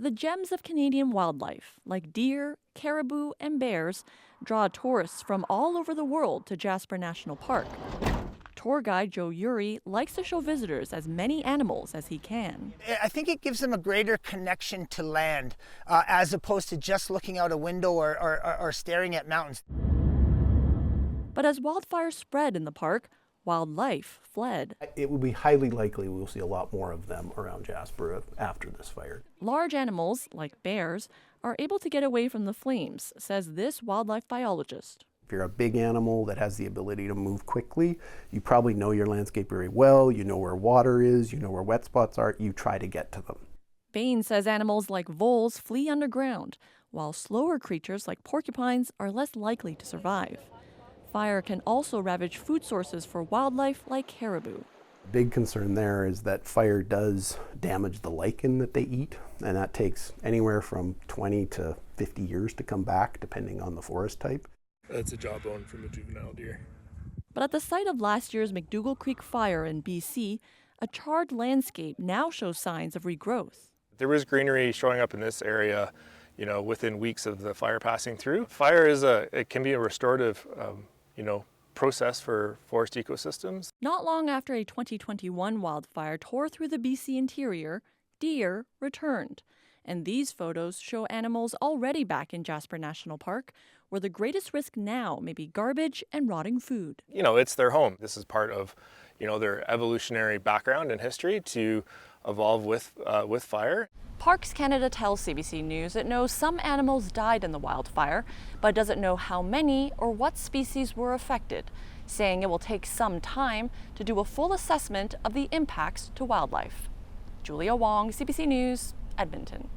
The gems of Canadian wildlife, like deer, caribou, and bears, draw tourists from all over the world to Jasper National Park. Tour guide Joe Uri likes to show visitors as many animals as he can. I think it gives them a greater connection to land as opposed to just looking out a window or staring at mountains. But as wildfires spread in the park, wildlife fled. It would be highly likely we'll see a lot more of them around Jasper after this fire. Large animals, like bears, are able to get away from the flames, says this wildlife biologist. If you're a big animal that has the ability to move quickly, you probably know your landscape very well, you know where water is, you know where wet spots are, you try to get to them. Bain says animals like voles flee underground, while slower creatures like porcupines are less likely to survive. Fire can also ravage food sources for wildlife like caribou. Big concern there is that fire does damage the lichen that they eat, and that takes anywhere from 20 to 50 years to come back, depending on the forest type. That's a jawbone from a juvenile deer. But at the site of last year's McDougall Creek fire in BC, a charred landscape now shows signs of regrowth. There was greenery showing up in this area, within weeks of the fire passing through. Fire it can be a restorative, process for forest ecosystems. Not long after a 2021 wildfire tore through the BC interior, deer returned. And these photos show animals already back in Jasper National Park, where the greatest risk now may be garbage and rotting food. It's their home. This is part of, their evolutionary background and history to evolve with fire. Parks Canada tells CBC News it knows some animals died in the wildfire, but doesn't know how many or what species were affected, saying it will take some time to do a full assessment of the impacts to wildlife. Julia Wong, CBC News, Edmonton.